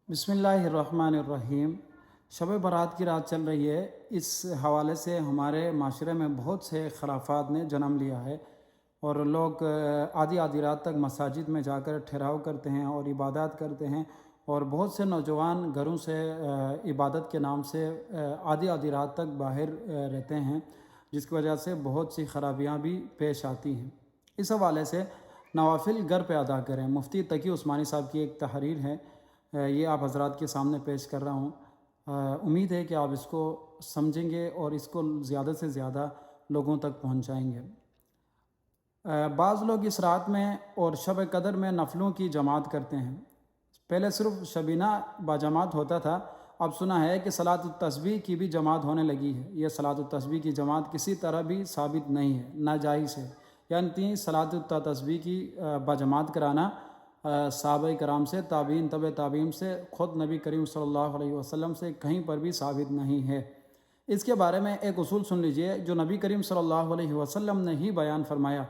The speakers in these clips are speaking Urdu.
بسم اللہ الرحمن الرحیم۔ شب برات کی رات چل رہی ہے۔ اس حوالے سے ہمارے معاشرے میں بہت سے خرافات نے جنم لیا ہے اور لوگ آدھی آدھی رات تک مساجد میں جا کر ٹھہراؤ کرتے ہیں اور عبادات کرتے ہیں، اور بہت سے نوجوان گھروں سے عبادت کے نام سے آدھی آدھی رات تک باہر رہتے ہیں، جس کی وجہ سے بہت سی خرابیاں بھی پیش آتی ہیں۔ اس حوالے سے نوافل گھر پہ ادا کریں۔ مفتی تقی عثمانی صاحب کی ایک تحریر ہے، یہ آپ حضرات کے سامنے پیش کر رہا ہوں۔ امید ہے کہ آپ اس کو سمجھیں گے اور اس کو زیادہ سے زیادہ لوگوں تک پہنچائیں گے۔ بعض لوگ اس رات میں اور شب قدر میں نفلوں کی جماعت کرتے ہیں۔ پہلے صرف شبینہ باجماعت ہوتا تھا، اب سنا ہے کہ صلاۃ التسبیح کی بھی جماعت ہونے لگی ہے۔ یہ صلاۃ التسبیح کی جماعت کسی طرح بھی ثابت نہیں ہے، ناجائز ہے۔ یعنی صلاۃ التسبیح کی باجماعت کرانا صحابہ کرام سے، تابعین، تبع تابعین سے، خود نبی کریم صلی اللہ علیہ وسلم سے کہیں پر بھی ثابت نہیں ہے۔ اس کے بارے میں ایک اصول سن لیجئے جو نبی کریم صلی اللہ علیہ وسلم نے ہی بیان فرمایا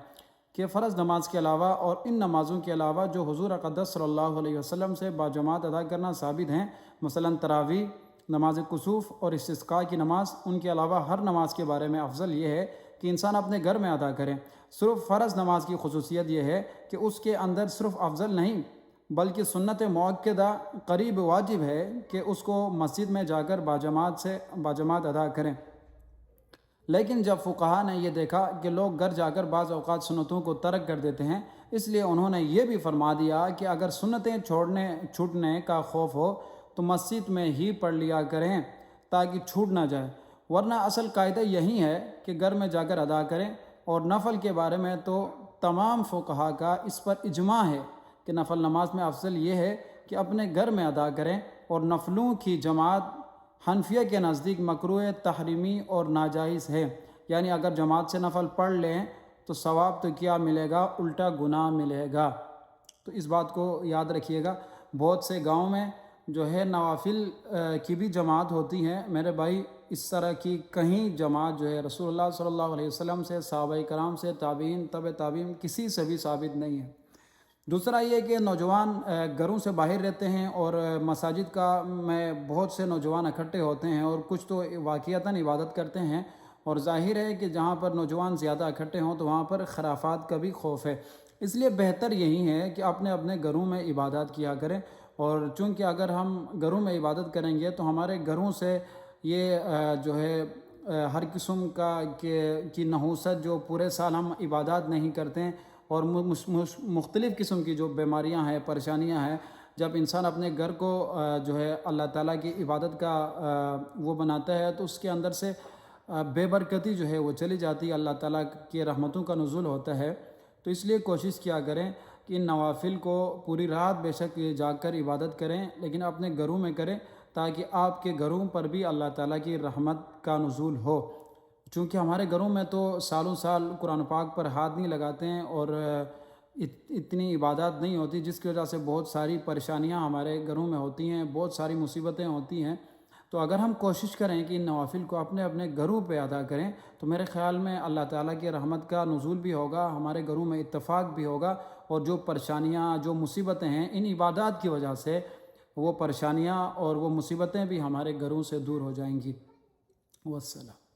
کہ فرض نماز کے علاوہ اور ان نمازوں کے علاوہ جو حضور اقدس صلی اللہ علیہ وسلم سے باجماعت ادا کرنا ثابت ہیں، مثلا تراویح، نماز کسوف اور استسقاء کی نماز، ان کے علاوہ ہر نماز کے بارے میں افضل یہ ہے کہ انسان اپنے گھر میں ادا کرے۔ صرف فرض نماز کی خصوصیت یہ ہے کہ اس کے اندر صرف افضل نہیں بلکہ سنت موقدہ قریب واجب ہے کہ اس کو مسجد میں جا کر باجماعت ادا کریں۔ لیکن جب فقہا نے یہ دیکھا کہ لوگ گھر جا کر بعض اوقات سنتوں کو ترک کر دیتے ہیں، اس لیے انہوں نے یہ بھی فرما دیا کہ اگر سنتیں چھوٹنے کا خوف ہو تو مسجد میں ہی پڑھ لیا کریں تاکہ چھوٹ نہ جائے، ورنہ اصل قاعدہ یہی ہے کہ گھر میں جا کر ادا کریں۔ اور نفل کے بارے میں تو تمام فقہا کا اس پر اجماع ہے کہ نفل نماز میں افضل یہ ہے کہ اپنے گھر میں ادا کریں، اور نفلوں کی جماعت حنفیہ کے نزدیک مکروہ، تحریمی اور ناجائز ہے۔ یعنی اگر جماعت سے نفل پڑھ لیں تو ثواب تو کیا ملے گا، الٹا گناہ ملے گا۔ تو اس بات کو یاد رکھیے گا۔ بہت سے گاؤں میں جو ہے نوافل کی بھی جماعت ہوتی ہیں میرے بھائی، اس طرح کی کہیں جماعت جو ہے رسول اللہ صلی اللہ علیہ وسلم سے، صحابہ کرام سے، تابعین، تبع تابعین، کسی سے بھی ثابت نہیں ہے۔ دوسرا یہ کہ نوجوان گھروں سے باہر رہتے ہیں اور مساجد میں بہت سے نوجوان اکٹھے ہوتے ہیں، اور کچھ تو واقعتاً عبادت کرتے ہیں، اور ظاہر ہے کہ جہاں پر نوجوان زیادہ اکٹھے ہوں تو وہاں پر خرافات کا بھی خوف ہے۔ اس لیے بہتر یہی ہے کہ اپنے اپنے گھروں میں عبادات کیا کریں، اور چونکہ اگر ہم گھروں میں عبادت کریں گے تو ہمارے گھروں سے یہ جو ہے ہر قسم کی نحوست، جو پورے سال ہم عبادات نہیں کرتے ہیں، اور مختلف قسم کی جو بیماریاں ہیں، پریشانیاں ہیں، جب انسان اپنے گھر کو جو ہے اللہ تعالیٰ کی عبادت کا وہ بناتا ہے تو اس کے اندر سے بے برکتی جو ہے وہ چلی جاتی ہے، اللہ تعالیٰ کی رحمتوں کا نزول ہوتا ہے۔ تو اس لیے کوشش کیا کریں کہ ان نوافل کو پوری رات بے شک جا کر عبادت کریں، لیکن اپنے گھروں میں کریں تاکہ آپ کے گھروں پر بھی اللہ تعالیٰ کی رحمت کا نزول ہو۔ چونکہ ہمارے گھروں میں تو سالوں سال قرآن پاک پر ہاتھ نہیں لگاتے ہیں اور اتنی عبادات نہیں ہوتی، جس کی وجہ سے بہت ساری پریشانیاں ہمارے گھروں میں ہوتی ہیں، بہت ساری مصیبتیں ہوتی ہیں۔ تو اگر ہم کوشش کریں کہ ان نوافل کو اپنے اپنے گھروں پہ ادا کریں تو میرے خیال میں اللہ تعالیٰ کی رحمت کا نزول بھی ہوگا، ہمارے گھروں میں اتفاق بھی ہوگا، اور جو پریشانیاں، جو مصیبتیں ہیں، ان عبادات کی وجہ سے وہ پریشانیاں اور وہ مصیبتیں بھی ہمارے گھروں سے دور ہو جائیں گی۔ والسلام۔